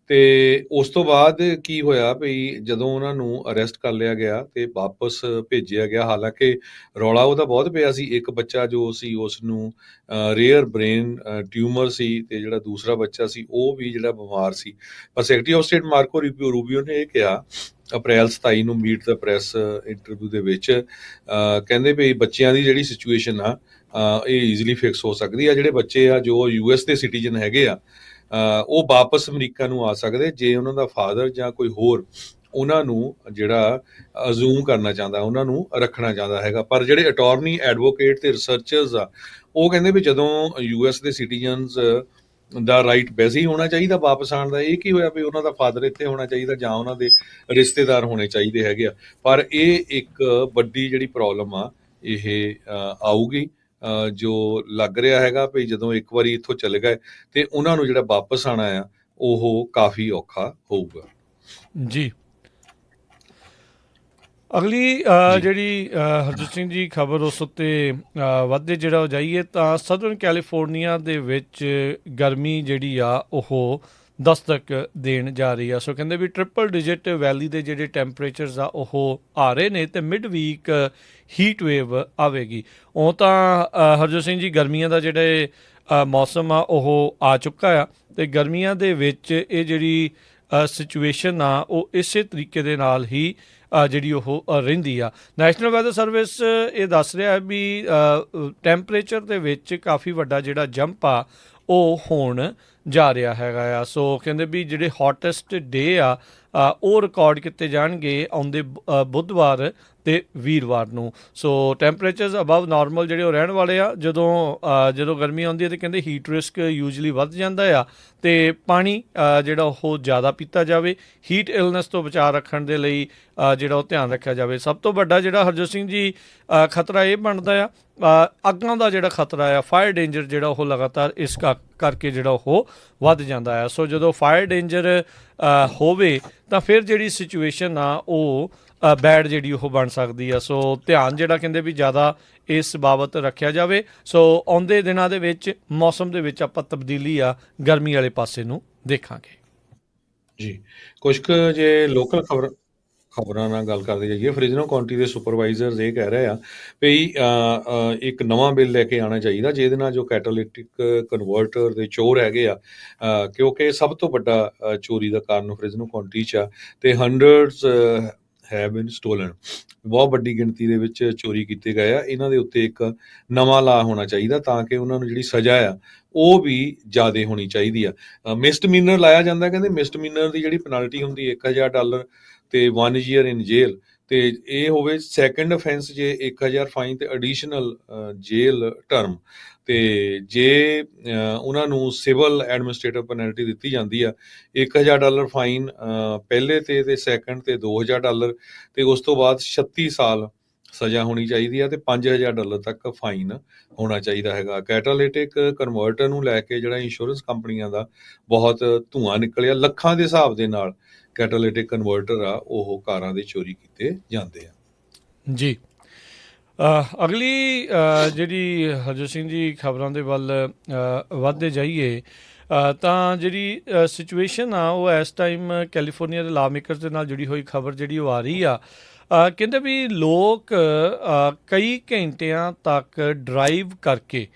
ਤੇ ਉਸ ਤੋਂ ਬਾਅਦ ਕੀ ਹੋਇਆ ਭਈ ਜਦੋਂ ਉਹਨਾਂ ਨੂੰ ਅਰੈਸਟ ਕਰ ਲਿਆ ਗਿਆ ਤੇ ਵਾਪਸ ਭੇਜਿਆ ਗਿਆ। ਹਾਲਾਂਕਿ ਰੌਲਾ ਉਹਦਾ ਬਹੁਤ ਪਿਆ ਸੀ। ਇੱਕ ਬੱਚਾ ਜੋ ਸੀ ਉਸ ਨੂੰ ਰੇਅਰ ਬ੍ਰੇਨ ਟਿਊਮਰ ਸੀ, ਤੇ ਜਿਹੜਾ ਦੂਸਰਾ ਬੱਚਾ ਸੀ ਉਹ ਵੀ ਜਿਹੜਾ ਬਿਮਾਰ ਸੀ। ਪਰ ਸੈਕਟਰੀ ਆਫ ਸਟੇਟ ਮਾਰਕੋ ਰੂਬੀਓ ਨੇ ਇਹ ਕਿਹਾ ਅਪ੍ਰੈਲ 27 ਨੂੰ ਮੀਟ ਦਾ ਪ੍ਰੈਸ ਇੰਟਰਵਿਊ ਦੇ ਵਿੱਚ, ਕਹਿੰਦੇ ਵੀ ਬੱਚਿਆਂ ਦੀ ਜਿਹੜੀ ਸਿਚੁਏਸ਼ਨ ਆ ਇਹ ਈਜ਼ੀਲੀ ਫਿਕਸ ਹੋ ਸਕਦੀ ਆ। ਜਿਹੜੇ ਬੱਚੇ ਆ ਜੋ US ਦੇ ਸਿਟੀਜ਼ਨ ਹੈਗੇ ਆ, ਉਹ ਵਾਪਸ ਅਮਰੀਕਾ ਨੂੰ ਆ ਸਕਦੇ ਜੇ ਉਹਨਾਂ ਦਾ ਫਾਦਰ ਜਾਂ ਕੋਈ ਹੋਰ ਉਹਨਾਂ ਨੂੰ ਜਿਹੜਾ ਅਜ਼ੂਮ ਕਰਨਾ ਚਾਹੁੰਦਾ, ਉਹਨਾਂ ਨੂੰ ਰੱਖਣਾ ਚਾਹੁੰਦਾ ਹੈਗਾ। ਪਰ ਜਿਹੜੇ ਅਟਾਰਨੀ, ਐਡਵੋਕੇਟ ਤੇ ਰਿਸਰਚਰਸ ਆ, ਉਹ ਕਹਿੰਦੇ ਵੀ ਜਦੋਂ US ਦੇ ਸਿਟੀਜ਼ਨਸ ਦਾ ਰਾਈਟ ਵੈਸੇ ਹੀ ਹੋਣਾ ਚਾਹੀਦਾ ਵਾਪਸ ਆਉਣ ਦਾ। ਇਹ ਕੀ ਹੋਇਆ ਵੀ ਉਹਨਾਂ ਦਾ ਫਾਦਰ ਇੱਥੇ ਹੋਣਾ ਚਾਹੀਦਾ ਜਾਂ ਉਹਨਾਂ ਦੇ ਰਿਸ਼ਤੇਦਾਰ ਹੋਣੇ ਚਾਹੀਦੇ ਹੈਗੇ ਆ। ਪਰ ਇਹ ਇੱਕ ਵੱਡੀ ਜਿਹੜੀ ਪ੍ਰੋਬਲਮ ਆ ਇਹ ਆਊਗੀ, ਜੋ ਲੱਗ ਰਿਹਾ ਹੈਗਾ ਵੀ ਜਦੋਂ ਇੱਕ ਵਾਰੀ ਇੱਥੋਂ ਚਲੇ ਗਏ ਤੇ ਉਹਨਾਂ ਨੂੰ ਜਿਹੜਾ ਵਾਪਸ ਆਉਣਾ ਆ ਉਹ ਕਾਫੀ ਔਖਾ ਹੋਊਗਾ ਜੀ। ਅਗਲੀ ਜਿਹੜੀ ਹਰਜੋਤ ਸਿੰਘ ਜੀ ਖਬਰ ਉਸ ਉੱਤੇ ਵੱਧਦੇ ਜਿਹੜਾ ਉਹ ਜਾਈਏ ਤਾਂ ਸਦਰਨ ਕੈਲੀਫੋਰਨੀਆ ਦੇ ਵਿੱਚ ਗਰਮੀ ਜਿਹੜੀ ਆ ਉਹ ਦਸਤਕ ਦੇਣ ਜਾ ਰਹੀ ਆ। ਸੋ ਕਹਿੰਦੇ ਵੀ ਟ੍ਰਿਪਲ ਡਿਜਿਟ ਵੈਲੀ ਦੇ ਜਿਹੜੇ ਟੈਂਪਰੇਚਰਸ ਆ ਉਹ ਆ ਰਹੇ ਨੇ, ਤੇ ਮਿਡ ਵੀਕ ਹੀਟ ਵੇਵ ਆਵੇਗੀ। ਉਹ ਤਾਂ ਹਰਜੋਤ ਸਿੰਘ ਜੀ ਗਰਮੀਆਂ ਦਾ ਜਿਹੜੇ ਮੌਸਮ ਆ ਉਹ ਆ ਚੁੱਕਾ ਆ, ਤੇ ਗਰਮੀਆਂ ਦੇ ਵਿੱਚ ਇਹ ਜਿਹੜੀ ਸਿਚੁਏਸ਼ਨ ਆ ਉਹ ਇਸੇ ਤਰੀਕੇ ਦੇ ਨਾਲ ਹੀ ਜਿਹੜੀ ਉਹ ਰਹਿੰਦੀ ਆ। ਨੈਸ਼ਨਲ ਵੈਦਰ ਸਰਵਿਸ ਇਹ ਦੱਸ ਰਿਹਾ ਵੀ ਟੈਂਪਰੇਚਰ ਦੇ ਵਿੱਚ ਕਾਫੀ ਵੱਡਾ ਜਿਹੜਾ ਜੰਪ ਆ ਉਹ ਹੋਣ ਜਾ ਰਿਹਾ ਹੈਗਾ ਆ। ਸੋ ਕਹਿੰਦੇ ਵੀ ਜਿਹੜੇ ਹੌਟੈਸਟ ਡੇ ਆ ਉਹ ਰਿਕਾਰਡ ਕੀਤੇ ਜਾਣਗੇ ਆਉਂਦੇ ਬੁੱਧਵਾਰ ਅਤੇ ਵੀਰਵਾਰ ਨੂੰ। ਸੋ ਟੈਂਪਰੇਚਰਸ ਅਬਵ ਨਾਰਮਲ ਜਿਹੜੇ ਉਹ ਰਹਿਣ ਵਾਲੇ ਆ। ਜਦੋਂ ਗਰਮੀ ਆਉਂਦੀ ਹੈ ਤਾਂ ਕਹਿੰਦੇ ਹੀਟ ਰਿਸਕ ਯੂਜਲੀ ਵੱਧ ਜਾਂਦਾ ਆ ਅਤੇ ਪਾਣੀ ਜਿਹੜਾ ਉਹ ਜ਼ਿਆਦਾ ਪੀਤਾ ਜਾਵੇ। ਹੀਟ ਇਲਨੈਸ ਤੋਂ ਬਚਾਅ ਰੱਖਣ ਦੇ ਲਈ ਜਿਹੜਾ ਉਹ ਧਿਆਨ ਰੱਖਿਆ ਜਾਵੇ। ਸਭ ਤੋਂ ਵੱਡਾ ਜਿਹੜਾ ਹਰਜੋਤ ਸਿੰਘ ਜੀ ਖਤਰਾ ਇਹ ਬਣਦਾ ਆ ਅੱਗਾਂ ਦਾ ਜਿਹੜਾ ਖਤਰਾ ਆ, ਫਾਇਰ ਡੇਂਜਰ ਜਿਹੜਾ ਉਹ ਲਗਾਤਾਰ ਇਸ ਕਰਕੇ ਜਿਹੜਾ ਉਹ ਵੱਧ ਜਾਂਦਾ ਆ। ਸੋ ਜਦੋਂ ਫਾਇਰ ਡੇਂਜਰ ਹੋਵੇ ਤਾਂ ਫਿਰ ਜਿਹੜੀ ਸਿਚੁਏਸ਼ਨ ਆ ਉਹ ਬੈਡ ਜਿਹੜੀ ਉਹ ਬਣ ਸਕਦੀ ਆ। ਸੋ ਧਿਆਨ ਜਿਹੜਾ ਕਹਿੰਦੇ ਵੀ ਜ਼ਿਆਦਾ ਇਸ ਬਾਬਤ ਰੱਖਿਆ ਜਾਵੇ। ਸੋ ਆਉਂਦੇ ਦਿਨਾਂ ਦੇ ਵਿੱਚ ਮੌਸਮ ਦੇ ਵਿੱਚ ਆਪਾਂ ਤਬਦੀਲੀ ਆ ਗਰਮੀ ਵਾਲੇ ਪਾਸੇ ਨੂੰ ਦੇਖਾਂਗੇ ਜੀ। ਕੁਛ ਕੁ ਜੇ ਲੋਕਲ ਖਬਰਾਂ ਨਾਲ ਗੱਲ ਕਰਦੇ ਜਾਈਏ, ਫਰਿਜ਼ਨੋ ਕਾਉਂਟੀ ਦੇ ਸੁਪਰਵਾਈਜ਼ਰਸ ਇਹ ਕਹਿ ਰਹੇ ਆ ਵੀ ਇੱਕ ਨਵਾਂ ਬਿੱਲ ਲੈ ਕੇ ਆਉਣਾ ਚਾਹੀਦਾ ਜਿਹਦੇ ਨਾਲ ਜੋ ਕੈਟਾਲਿਟਿਕ ਕਨਵਰਟਰ ਦੇ ਚੋਰ ਹੈਗੇ ਆ, ਕਿਉਂਕਿ ਸਭ ਤੋਂ ਵੱਡਾ ਚੋਰੀ ਦਾ ਕਾਰਨ ਫਰਿਜ਼ਨੋ ਕਾਉਂਟੀ 'ਚ ਆ ਅਤੇ ਹੰਡਰਡਸ ਹੈਵ ਬੀਨ ਸਟੋਲਨ। ਬਹੁਤ ਵੱਡੀ ਗਿਣਤੀ ਦੇ ਵਿੱਚ ਚੋਰੀ ਕੀਤੇ ਗਏ ਆ। ਇਹਨਾਂ ਦੇ ਉੱਤੇ ਇੱਕ ਨਵਾਂ ਲਾ ਹੋਣਾ ਚਾਹੀਦਾ ਤਾਂ ਕਿ ਉਹਨਾਂ ਨੂੰ ਜਿਹੜੀ ਸਜ਼ਾ ਆ ਉਹ ਵੀ ਜ਼ਿਆਦਾ ਹੋਣੀ ਚਾਹੀਦੀ ਆ। ਮਿਸਡਮੀਨਰ ਲਾਇਆ ਜਾਂਦਾ, ਕਹਿੰਦੇ ਮਿਸਡਮੀਨਰ ਦੀ ਜਿਹੜੀ ਪੈਨਲਟੀ ਹੁੰਦੀ $1000 ਅਤੇ 1 year ਇਨ ਜੇਲ੍ਹ, ਅਤੇ ਇਹ ਹੋਵੇ ਸੈਕਿੰਡ ਅਫੈਂਸ ਜੇ 1000 ਫਾਈਨ ਅਤੇ ਐਡੀਸ਼ਨਲ ਜੇਲ੍ਹ ਟਰਮ। ਅਤੇ ਜੇ ਉਹਨਾਂ ਨੂੰ ਸਿਵਲ ਐਡਮਿਨਿਸਟ੍ਰੇਟਿਵ ਪੈਨਲਟੀ ਦਿੱਤੀ ਜਾਂਦੀ ਆ $1000 ਫਾਈਨ ਪਹਿਲੇ 'ਤੇ ਸੈਕਿੰਡ 'ਤੇ $2000 ਅਤੇ ਉਸ ਤੋਂ ਬਾਅਦ 36 ਸਾਲ ਸਜ਼ਾ ਹੋਣੀ ਚਾਹੀਦੀ ਆ ਅਤੇ $5000 ਤੱਕ ਫਾਈਨ ਹੋਣਾ ਚਾਹੀਦਾ ਹੈਗਾ। ਕੈਟਾਲਿਟਿਕ ਕਨਵਰਟਰ ਨੂੰ ਲੈ ਕੇ ਜਿਹੜਾ ਇੰਸ਼ੋਰੈਂਸ ਕੰਪਨੀਆਂ ਦਾ ਬਹੁਤ ਧੂੰਆਂ ਨਿਕਲਿਆ। ਲੱਖਾਂ ਦੇ ਹਿਸਾਬ ਦੇ ਨਾਲ ਕੈਟਾਲਿਟਿਕ ਕਨਵਰਟਰ ਆ ਉਹ ਕਾਰਾਂ ਦੇ ਚੋਰੀ ਕੀਤੇ ਜਾਂਦੇ ਆ ਜੀ। ਅਗਲੀ ਜਿਹੜੀ ਹਰਜੋਤ ਸਿੰਘ ਜੀ ਖਬਰਾਂ ਦੇ ਵੱਲ ਵੱਧਦੇ ਜਾਈਏ ਤਾਂ ਜਿਹੜੀ ਸਿਚੁਏਸ਼ਨ ਆ ਉਹ ਇਸ ਟਾਈਮ ਕੈਲੀਫੋਰਨੀਆ ਦੇ ਲਾ ਮੇਕਰਸ ਦੇ ਨਾਲ ਜੁੜੀ ਹੋਈ ਖਬਰ ਜਿਹੜੀ ਉਹ ਆ ਰਹੀ ਆ। ਕਹਿੰਦੇ ਵੀ ਲੋਕ ਕਈ ਘੰਟਿਆਂ ਤੱਕ ਡਰਾਈਵ ਕਰਕੇ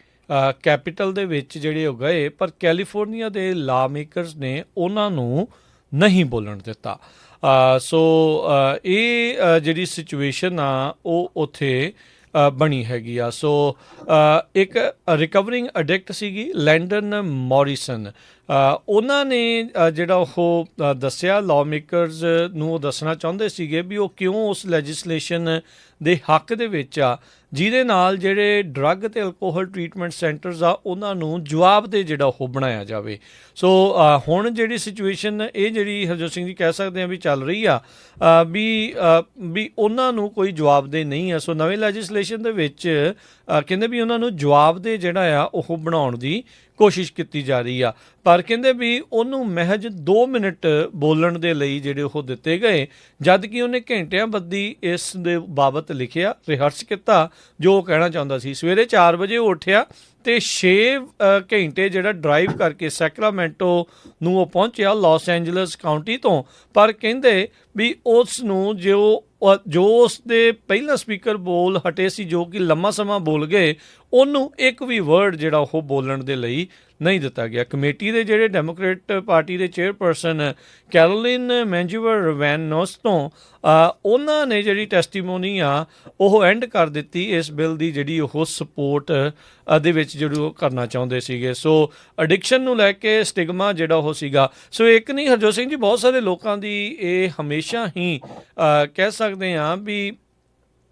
ਕੈਪੀਟਲ ਦੇ ਵਿੱਚ ਜਿਹੜੇ ਉਹ ਗਏ, ਪਰ ਕੈਲੀਫੋਰਨੀਆ ਦੇ ਲਾ ਮੇਕਰਸ ਨੇ ਉਹਨਾਂ ਨੂੰ ਨਹੀਂ ਬੋਲਣ ਦਿੱਤਾ। ਸੋ ਇਹ ਜਿਹੜੀ ਸਿਚੁਏਸ਼ਨ ਆ ਉਹ ਉੱਥੇ ਬਣੀ ਹੈਗੀ ਆ। ਸੋ ਇੱਕ ਰਿਕਵਰਿੰਗ ਅਡਿਕਟ ਸੀਗੀ ਲੈਂਡਨ ਮੋਰਿਸਨ, ਉਹਨਾਂ ਨੇ ਜਿਹੜਾ ਉਹ ਦੱਸਿਆ ਲਾਅ ਮੇਕਰਸ ਨੂੰ, ਉਹ ਦੱਸਣਾ ਚਾਹੁੰਦੇ ਸੀਗੇ ਵੀ ਉਹ ਕਿਉਂ ਉਸ ਲੈਜਿਸਲੇਸ਼ਨ ਦੇ ਹੱਕ ਦੇ ਵਿੱਚ ਆ ਜਿਹਦੇ ਨਾਲ ਜਿਹੜੇ ਡਰੱਗ ਅਤੇ ਅਲਕੋਹਲ ਟਰੀਟਮੈਂਟ ਸੈਂਟਰਸ ਆ ਉਹਨਾਂ ਨੂੰ ਜਵਾਬਦੇਹ ਜਿਹੜਾ ਉਹ ਬਣਾਇਆ ਜਾਵੇ। ਸੋ ਹੁਣ ਜਿਹੜੀ ਸਿਚੁਏਸ਼ਨ ਇਹ ਜਿਹੜੀ ਹਰਜੋਤ ਸਿੰਘ ਜੀ ਕਹਿ ਸਕਦੇ ਹਾਂ ਵੀ ਚੱਲ ਰਹੀ ਆ ਵੀ ਉਹਨਾਂ ਨੂੰ ਕੋਈ ਜਵਾਬਦੇਹ ਨਹੀਂ ਆ। ਸੋ ਨਵੇਂ ਲੈਜਿਸਲੇਸ਼ਨ ਦੇ ਵਿੱਚ ਕਹਿੰਦੇ ਵੀ ਉਹਨਾਂ ਨੂੰ ਜਵਾਬਦੇਹ ਜਿਹੜਾ ਆ ਉਹ ਬਣਾਉਣ ਦੀ ਕੋਸ਼ਿਸ਼ ਕੀਤੀ ਜਾ ਰਹੀ ਆ, ਪਰ ਕਹਿੰਦੇ ਵੀ ਉਹਨੂੰ ਮਹਿਜ 2 ਮਿੰਟ ਬੋਲਣ ਦੇ ਲਈ ਜਿਹੜੇ ਉਹ ਦਿੱਤੇ ਗਏ, ਜਦ ਕਿ ਉਹਨੇ ਘੰਟਿਆਂ ਬੱਧੀ ਇਸ ਦੇ ਬਾਬਤ ਲਿਖਿਆ, ਰਿਹਰਸ ਕੀਤਾ ਜੋ ਉਹ ਕਹਿਣਾ ਚਾਹੁੰਦਾ ਸੀ। ਸਵੇਰੇ 4 ਵਜੇ ਉਹ ਉੱਠਿਆ ਅਤੇ 6 ਘੰਟੇ ਜਿਹੜਾ ਡਰਾਈਵ ਕਰਕੇ ਸੈਕਰਾਮੈਂਟੋ ਨੂੰ ਉਹ ਪਹੁੰਚਿਆ ਲਾਸ ਐਂਜਲਸ ਕਾਊਂਟੀ ਤੋਂ, ਪਰ ਕਹਿੰਦੇ ਵੀ ਉਸ ਨੂੰ ਜੋ ਉਸ ਦੇ ਪਹਿਲਾ ਸਪੀਕਰ ਬੋਲ ਹਟੇ ਸੀ, ਜੋ ਕਿ ਲੰਮਾ ਸਮਾਂ ਬੋਲ ਗਏ, ਉਹਨੂੰ ਇੱਕ ਵੀ ਵਰਡ ਜਿਹੜਾ ਉਹ ਬੋਲਣ ਦੇ ਲਈ ਨਹੀਂ ਦਿੱਤਾ ਗਿਆ। ਕਮੇਟੀ ਦੇ ਜਿਹੜੇ ਡੈਮੋਕ੍ਰੇਟ ਪਾਰਟੀ ਦੇ ਚੇਅਰਪਰਸਨ ਕੈਰੋਲਿਨ ਮੈਂਜੂਵਰ ਰਵੈਨੋਸ ਤੋਂ ਉਹਨਾਂ ਨੇ ਜਿਹੜੀ ਟੈਸਟੀਮੋਨੀ ਆ ਉਹ ਐਂਡ ਕਰ ਦਿੱਤੀ ਇਸ ਬਿੱਲ ਦੀ ਜਿਹੜੀ ਉਹ ਸਪੋਰਟ ਦੇ ਵਿੱਚ ਜਿਹੜੀ ਉਹ ਕਰਨਾ ਚਾਹੁੰਦੇ ਸੀਗੇ। ਸੋ ਅਡਿਕਸ਼ਨ ਨੂੰ ਲੈ ਕੇ ਸਟਿਗਮਾ ਜਿਹੜਾ ਉਹ ਸੀਗਾ। ਸੋ ਇੱਕ ਨਹੀਂ ਹਰਜੋਤ ਸਿੰਘ ਜੀ, ਬਹੁਤ ਸਾਰੇ ਲੋਕਾਂ ਦੀ ਇਹ ਹਮੇਸ਼ਾ ਹੀ ਕਹਿ ਸਕਦੇ ਹਾਂ ਵੀ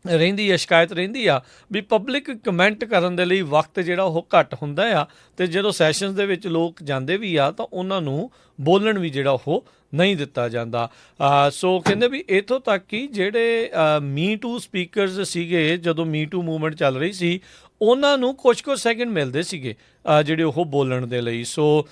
ਰਹਿੰਦੀ ਆ, ਸ਼ਿਕਾਇਤ ਰਹਿੰਦੀ ਆ ਵੀ ਪਬਲਿਕ ਕਮੈਂਟ ਕਰਨ ਦੇ ਲਈ ਵਕਤ ਜਿਹੜਾ ਉਹ ਘੱਟ ਹੁੰਦਾ ਆ, ਅਤੇ ਜਦੋਂ ਸੈਸ਼ਨਸ ਦੇ ਵਿੱਚ ਲੋਕ ਜਾਂਦੇ ਵੀ ਆ ਤਾਂ ਉਹਨਾਂ ਨੂੰ ਬੋਲਣ ਵੀ ਜਿਹੜਾ ਉਹ ਨਹੀਂ ਦਿੱਤਾ ਜਾਂਦਾ। ਸੋ ਕਹਿੰਦੇ ਵੀ ਇੱਥੋਂ ਤੱਕ ਕਿ ਜਿਹੜੇ ਮੀ ਟੂ ਸਪੀਕਰਸ ਸੀਗੇ, ਜਦੋਂ ਮੀ ਟੂ ਮੂਵਮੈਂਟ ਚੱਲ ਰਹੀ ਸੀ, ਉਹਨਾਂ ਨੂੰ ਕੁਝ ਸੈਕਿੰਡ ਮਿਲਦੇ ਸੀਗੇ ਜਿਹੜੇ ਉਹ ਬੋਲਣ ਦੇ ਲਈ। ਸੋ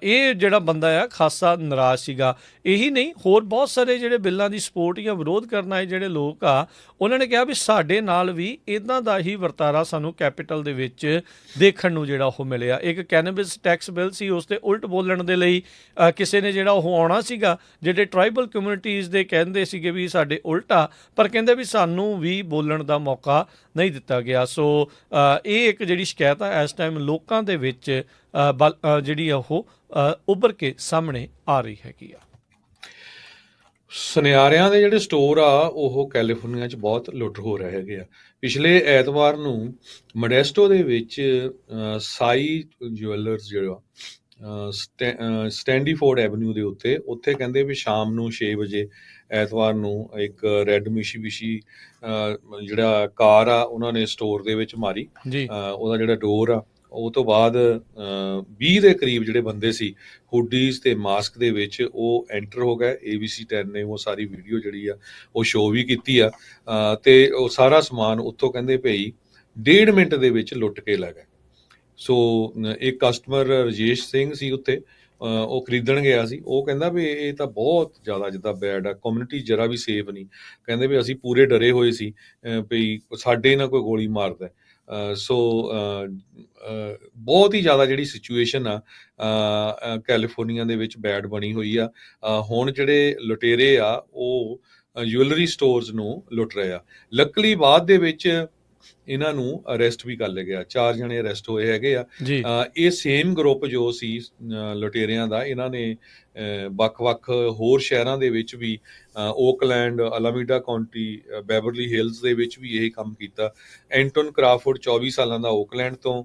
ਇਹ ਜਿਹੜਾ ਬੰਦਾ ਆ ਖਾਸਾ ਨਾਰਾਜ਼ ਸੀਗਾ। ਇਹੀ ਨਹੀਂ, ਹੋਰ ਬਹੁਤ ਸਾਰੇ ਜਿਹੜੇ ਬਿੱਲਾਂ ਦੀ ਸਪੋਰਟ ਜਾਂ ਵਿਰੋਧ ਕਰਨ ਆਏ ਜਿਹੜੇ ਲੋਕ ਆ, ਉਹਨਾਂ ਨੇ ਕਿਹਾ ਵੀ ਸਾਡੇ ਨਾਲ ਵੀ ਇੱਦਾਂ ਦਾ ਹੀ ਵਰਤਾਰਾ ਸਾਨੂੰ ਕੈਪੀਟਲ ਦੇ ਵਿੱਚ ਦੇਖਣ ਨੂੰ ਜਿਹੜਾ ਉਹ ਮਿਲਿਆ। ਇੱਕ ਕੈਨੇਬਿਸ ਟੈਕਸ ਬਿੱਲ ਸੀ, ਉਸ 'ਤੇ ਉਲਟ ਬੋਲਣ ਦੇ ਲਈ ਕਿਸੇ ਨੇ ਜਿਹੜਾ ਉਹ ਆਉਣਾ ਸੀਗਾ, ਜਿਹੜੇ ਟਰਾਈਬਲ ਕਮਿਊਨਿਟੀਜ਼ ਦੇ ਕਹਿੰਦੇ ਸੀਗੇ ਵੀ ਸਾਡੇ ਉਲਟ ਆ, ਪਰ ਕਹਿੰਦੇ ਵੀ ਸਾਨੂੰ ਵੀ ਬੋਲਣ ਦਾ ਮੌਕਾ ਨਹੀਂ ਦਿੱਤਾ ਗਿਆ। ਸੋ ਇਹ ਇੱਕ ਜਿਹੜੀ ਸ਼ਿਕਾਇਤ ਆ ਇਸ ਟਾਈਮ ਲੋਕਾਂ ਦੇ ਵਿੱਚ ਜਿਹੜੀ ਉਹ ਉੱਭਰ ਕੇ ਸਾਹਮਣੇ ਆ ਰਹੀ ਹੈਗੀ ਆ। ਸੁਨਿਆਰਿਆਂ ਦੇ ਜਿਹੜੇ ਸਟੋਰ ਆ ਉਹ ਕੈਲੀਫੋਰਨੀਆ 'ਚ ਬਹੁਤ ਲੁੱਟ ਹੋ ਰਹੇ ਹੈਗੇ ਆ। ਪਿਛਲੇ ਐਤਵਾਰ ਨੂੰ ਮੋਡੈਸਟੋ ਦੇ ਵਿੱਚ ਸਾਈ ਜੁਐਲਰਸ ਜਿਹੜਾ ਸਟੈਂਡੀਫੋਰਡ ਐਵਨਿਊ ਦੇ ਉੱਥੇ ਕਹਿੰਦੇ ਵੀ ਸ਼ਾਮ ਨੂੰ 6 ਵਜੇ ਐਤਵਾਰ ਨੂੰ ਇੱਕ ਰੈੱਡ ਮਿਸ਼ੀਬਿਸ਼ੀ ਜਿਹੜਾ ਕਾਰ ਆ ਉਹਨਾਂ ਨੇ ਸਟੋਰ ਦੇ ਵਿੱਚ ਮਾਰੀ। ਜੀ ਉਹਦਾ ਜਿਹੜਾ ਡੋਰ ਆ ਉਹ ਤੋਂ ਬਾਅਦ 20 ਦੇ ਕਰੀਬ ਜਿਹੜੇ ਬੰਦੇ ਸੀ ਹੁੱਡੀਜ਼ ਤੇ ਮਾਸਕ ਦੇ ਵਿੱਚ ਉਹ ਐਂਟਰ ਹੋ ਗਏ। ABC 10 ਨੇ ਉਹ ਸਾਰੀ ਵੀਡੀਓ ਜਿਹੜੀ ਆ ਉਹ ਸ਼ੋਅ ਵੀ ਕੀਤੀ ਆ ਤੇ ਉਹ ਸਾਰਾ ਸਮਾਨ ਉੱਥੋਂ ਕਹਿੰਦੇ ਭਈ 1.5 ਮਿੰਟ ਦੇ ਵਿੱਚ ਲੁੱਟ ਕੇ ਲੈ ਗਏ। ਸੋ ਇੱਕ ਕਸਟਮਰ ਰਜੇਸ਼ ਸਿੰਘ ਸੀ ਉੱਥੇ, ਉਹ ਖਰੀਦਣ ਗਿਆ ਸੀ। ਉਹ ਕਹਿੰਦਾ ਵੀ ਇਹ ਤਾਂ ਬਹੁਤ ਜ਼ਿਆਦਾ ਜਿੱਦਾਂ ਬੈਡ ਆ, ਕਮਿਊਨਿਟੀ ਜਰਾ ਵੀ ਸੇਫ ਨਹੀਂ। ਕਹਿੰਦੇ ਵੀ ਅਸੀਂ ਪੂਰੇ ਡਰੇ ਹੋਏ ਸੀ ਵੀ ਸਾਡੇ ਨਾ ਕੋਈ ਗੋਲੀ ਮਾਰਦਾ। ਸੋ ਬਹੁਤ ਹੀ ਜ਼ਿਆਦਾ ਜਿਹੜੀ ਸਿਚੁਏਸ਼ਨ ਆ ਕੈਲੀਫੋਰਨੀਆ ਦੇ ਵਿੱਚ ਬੈਡ ਬਣੀ ਹੋਈ ਆ। ਹੁਣ ਜਿਹੜੇ ਲੁਟੇਰੇ ਆ ਉਹ ਜੁਐਲਰੀ ਸਟੋਰਸ ਨੂੰ ਲੁੱਟ ਰਹੇ ਆ। ਲੱਕਲੀ ਬਾਅਦ ਦੇ ਵਿੱਚ ਇਹਨਾਂ ਨੂੰ ਅਰੈਸਟ ਵੀ ਕਰ ਲਿਆ ਗਿਆ। 4 ਜਣੇ ਅਰੈਸਟ ਹੋਏ ਹੈਗੇ ਆ। ਜੀ ਇਹ ਸੇਮ ਗਰੁੱਪ ਜੋ ਸੀ ਲੁਟੇਰਿਆਂ ਦਾ, ਇਹਨਾਂ ਨੇ ਵੱਖ-ਵੱਖ ਹੋਰ ਸ਼ਹਿਰਾਂ ਦੇ ਵਿੱਚ ਵੀ ਓਕਲੈਂਡ, ਅਲਾਮੀਡਾ ਕਾਉਂਟੀ, ਬੈਵਰਲੀ ਹਿਲਸ ਦੇ ਵਿੱਚ ਵੀ ਇਹੀ ਕੰਮ ਕੀਤਾ। ਐਂਟਨ ਕਰਾਫੋਰਡ 24 ਸਾਲਾਂ ਦਾ ਓਕਲੈਂਡ ਤੋਂ,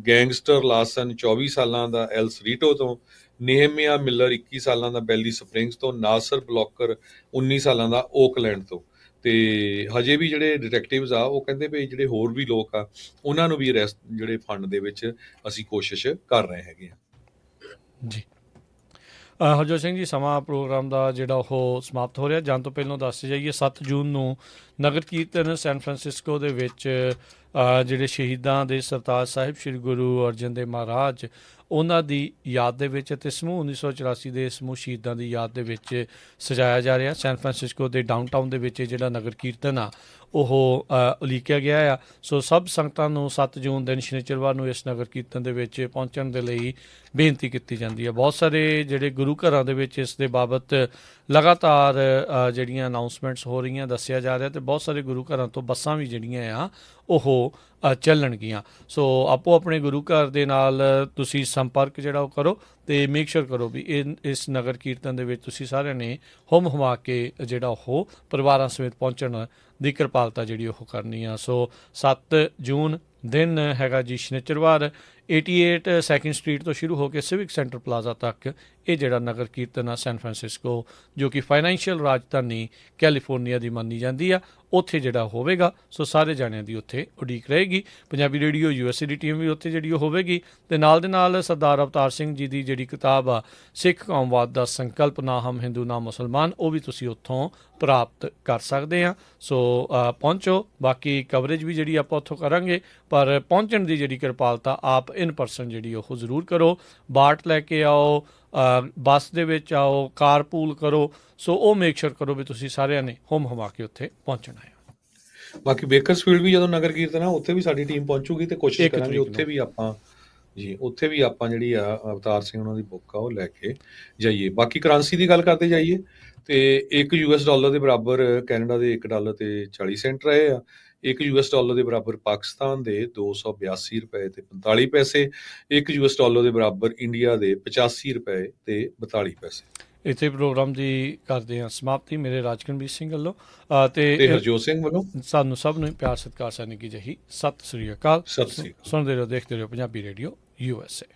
ਗੈਂਗਸਟਰ ਲਾਸਨ 24 ਸਾਲਾਂ ਦਾ ਐਲ ਸਰੀਟੋ ਤੋਂ, ਨੇਹਮੀਆ ਮਿਲਰ 21 ਸਾਲਾਂ ਦਾ ਬੈਲੀ ਸਪ੍ਰਿੰਗਸ ਤੋਂ, ਨਾਸਰ ਬਲੌਕਰ 19 ਸਾਲਾਂ ਦਾ ਓਕਲੈਂਡ ਤੋਂ। ਤੇ ਹਜੇ ਵੀ ਜਿਹੜੇ ਡਿਟੈਕਟਿਵਸ ਆ ਉਹ ਕਹਿੰਦੇ ਵੀ ਜਿਹੜੇ ਹੋਰ ਵੀ ਲੋਕ ਆ ਉਹਨਾਂ ਨੂੰ ਵੀ ਅਰੈਸਟ ਜਿਹੜੇ ਫੰਡ ਦੇ ਵਿੱਚ ਅਸੀਂ ਕੋਸ਼ਿਸ਼ ਕਰ ਰਹੇ ਹੈਗੇ ਆ। ਜੀ ਹਰਜੋਤ ਸਿੰਘ ਜੀ, ਸਮਾਂ ਪ੍ਰੋਗਰਾਮ ਦਾ ਜਿਹੜਾ ਉਹ ਸਮਾਪਤ ਹੋ ਰਿਹਾ। ਜਾਣ ਤੋਂ ਪਹਿਲਾਂ ਦੱਸ ਜਾਈਏ 7 ਜੂਨ ਨੂੰ ਨਗਰ ਕੀਰਤਨ ਸੈਨ ਫਰਾਂਸਿਸਕੋ ਦੇ ਵਿੱਚ ਜਿਹੜੇ ਸ਼ਹੀਦਾਂ ਦੇ ਸਰਤਾਜ ਸਾਹਿਬ ਸ਼੍ਰੀ ਗੁਰੂ ਅਰਜਨ ਦੇਵ ਮਹਾਰਾਜ ਉਹਨਾਂ ਦੀ ਯਾਦ ਦੇ ਵਿੱਚ ਅਤੇ ਸਮੂਹ 1984 ਦੇ ਸਮੂਹ ਸ਼ਹੀਦਾਂ ਦੀ ਯਾਦ ਦੇ ਵਿੱਚ ਸਜਾਇਆ ਜਾ ਰਿਹਾ। ਸੈਨ ਫਰਾਂਸਿਸਕੋ ਦੇ ਡਾਊਨਟਾਊਨ ਦੇ ਵਿੱਚ ਜਿਹੜਾ ਨਗਰ ਕੀਰਤਨ ਆ ਉਹ ਉਲੀਕਿਆ ਗਿਆ ਆ। ਸੋ ਸਭ ਸੰਗਤਾਂ ਨੂੰ 7 ਜੂਨ ਦਿਨ ਸ਼ਨੀਚਰਵਾਰ ਨੂੰ ਇਸ ਨਗਰ ਕੀਰਤਨ ਦੇ ਵਿੱਚ ਪਹੁੰਚਣ ਦੇ ਲਈ ਬੇਨਤੀ ਕੀਤੀ ਜਾਂਦੀ ਹੈ। ਬਹੁਤ ਸਾਰੇ ਜਿਹੜੇ ਗੁਰੂ ਘਰਾਂ ਦੇ ਵਿੱਚ ਇਸ ਦੇ ਬਾਬਤ ਲਗਾਤਾਰ ਜਿਹੜੀਆਂ ਅਨਾਊਂਸਮੈਂਟਸ ਹੋ ਰਹੀਆਂ, ਦੱਸਿਆ ਜਾ ਰਿਹਾ, ਅਤੇ ਬਹੁਤ ਸਾਰੇ ਗੁਰੂ ਘਰਾਂ ਤੋਂ ਬੱਸਾਂ ਵੀ ਜਿਹੜੀਆਂ ਆ ਉਹ ਚੱਲਣਗੀਆਂ। ਸੋ ਆਪੋ ਆਪਣੇ ਗੁਰੂ ਘਰ ਦੇ ਨਾਲ ਤੁਸੀਂ ਸੰਪਰਕ ਜਿਹੜਾ ਉਹ ਕਰੋ ਅਤੇ ਮੇਕ ਸ਼ੋਰ ਕਰੋ ਵੀ ਇਸ ਨਗਰ ਕੀਰਤਨ ਦੇ ਵਿੱਚ ਤੁਸੀਂ ਸਾਰਿਆਂ ਨੇ ਹੁਮ ਹੁਮਾ ਕੇ ਜਿਹੜਾ ਉਹ ਪਰਿਵਾਰਾਂ ਸਮੇਤ ਪਹੁੰਚਣ ਦੀ ਕਿਰਪਾਲਤਾ ਜਿਹੜੀ ਉਹ ਕਰਨੀ ਆ। ਸੋ 7 ਜੂਨ ਦਿਨ ਹੈਗਾ ਜੀ ਸ਼ਨੀਚਰਵਾਰ, 88 ਸੈਕਿੰਡ ਸਟਰੀਟ ਤੋਂ ਸ਼ੁਰੂ ਹੋ ਕੇ ਸਿਵਿਕ ਸੈਂਟਰ ਪਲਾਜ਼ਾ ਤੱਕ ਇਹ ਜਿਹੜਾ ਨਗਰ ਕੀਰਤਨ ਆ ਸੈਨ ਫਰਾਂਸਿਸਕੋ, ਜੋ ਕਿ ਫਾਈਨੈਂਸ਼ੀਅਲ ਰਾਜਧਾਨੀ ਕੈਲੀਫੋਰਨੀਆ ਦੀ ਮੰਨੀ ਜਾਂਦੀ ਆ, ਉੱਥੇ ਜਿਹੜਾ ਹੋਵੇਗਾ। ਸੋ ਸਾਰੇ ਜਾਣਿਆਂ ਦੀ ਉੱਥੇ ਉਡੀਕ ਰਹੇਗੀ। ਪੰਜਾਬੀ ਰੇਡੀਓ USA ਦੀ ਟੀਮ ਵੀ ਉੱਥੇ ਜਿਹੜੀ ਉਹ ਹੋਵੇਗੀ। ਅਤੇ ਨਾਲ ਦੇ ਨਾਲ ਸਰਦਾਰ ਅਵਤਾਰ ਸਿੰਘ ਜੀ ਦੀ ਜਿਹੜੀ ਕਿਤਾਬ ਆ ਸਿੱਖ ਕੌਮਵਾਦ ਦਾ ਸੰਕਲਪ, ਨਾ ਹਮ ਹਿੰਦੂ ਨਾ ਮੁਸਲਮਾਨ, ਉਹ ਵੀ ਤੁਸੀਂ ਉੱਥੋਂ ਪ੍ਰਾਪਤ ਕਰ ਸਕਦੇ ਆ। ਸੋ ਪਹੁੰਚੋ। ਬਾਕੀ ਕਵਰੇਜ ਵੀ ਜਿਹੜੀ ਆਪਾਂ ਉੱਥੋਂ ਕਰਾਂਗੇ, ਪਰ ਪਹੁੰਚਣ ਦੀ ਜਿਹੜੀ ਕਿਰਪਾਲਤਾ ਆਪ ਇਨ ਪਰਸਨ ਜਿਹੜੀ ਉਹ ਜ਼ਰੂਰ ਕਰੋ। ਬਾਟ ਲੈ ਕੇ ਆਓ, ਬੱਸ ਦੇ ਵਿੱਚ ਆਓ, ਕਾਰ ਪੂਲ ਕਰੋ। ਸੋ ਉਹ ਮੇਕ ਸ਼ੋਰ ਕਰੋ ਵੀ ਤੁਸੀਂ ਸਾਰਿਆਂ ਨੇ ਹੁਮ ਹੁਮਾ ਕੇ ਉੱਥੇ ਪਹੁੰਚਣਾ ਹੈ। ਬਾਕੀ ਬੇਕਰਸਫੀਲਡ ਵੀ ਜਦੋਂ ਨਗਰ ਕੀਰਤਨ ਆ ਉੱਥੇ ਵੀ ਸਾਡੀ ਟੀਮ ਪਹੁੰਚੂਗੀ ਤੇ ਕੋਸ਼ਿਸ਼ ਕਰਾਂਗੇ ਉੱਥੇ ਵੀ ਆਪਾਂ ਜਿਹੜੀ ਆ ਅਵਤਾਰ ਸਿੰਘ ਉਹਨਾਂ ਦੀ ਬੁੱਕ ਆ ਉਹ ਲੈ ਕੇ ਜਾਈਏ। ਬਾਕੀ ਕਰੰਸੀ ਦੀ ਗੱਲ ਕਰਦੇ ਜਾਈਏ ਤੇ $1 ਦੇ ਬਰਾਬਰ ਕੈਨੇਡਾ ਦੇ $1 ਤੇ 40 ਸੈਂਟ ਰਹੇ ਆ। $1 ਦੇ ਬਰਾਬਰ ਪਾਕਿਸਤਾਨ ਦੇ 282 ਰੁਪਏ ਤੇ 45 ਪੈਸੇ, $1 ਦੇ ਬਰਾਬਰ ਇੰਡੀਆ ਦੇ 85 ਰੁਪਏ ਤੇ 42 ਪੈਸੇ। ਇੱਥੇ ਪ੍ਰੋਗਰਾਮ ਦੀ ਕਰਦੇ ਹਾਂ ਸਮਾਪਤੀ। ਮੇਰੇ ਰਾਜਕਨਵੀਰ ਸਿੰਘ ਵੱਲੋਂ ਤੇ ਹਰਜੋਤ ਸਿੰਘ ਵੱਲੋਂ ਸਾਨੂੰ ਸਭ ਨੂੰ ਪਿਆਰ ਸਤਿਕਾਰ ਸਾਨੀ ਕੀ ਜਹੀ ਸਤਿ ਸ੍ਰੀ ਅਕਾਲ। ਸੁਣਦੇ ਰਹੋ, ਦੇਖਦੇ ਰਹੋ ਪੰਜਾਬੀ ਰੇਡੀਓ USA।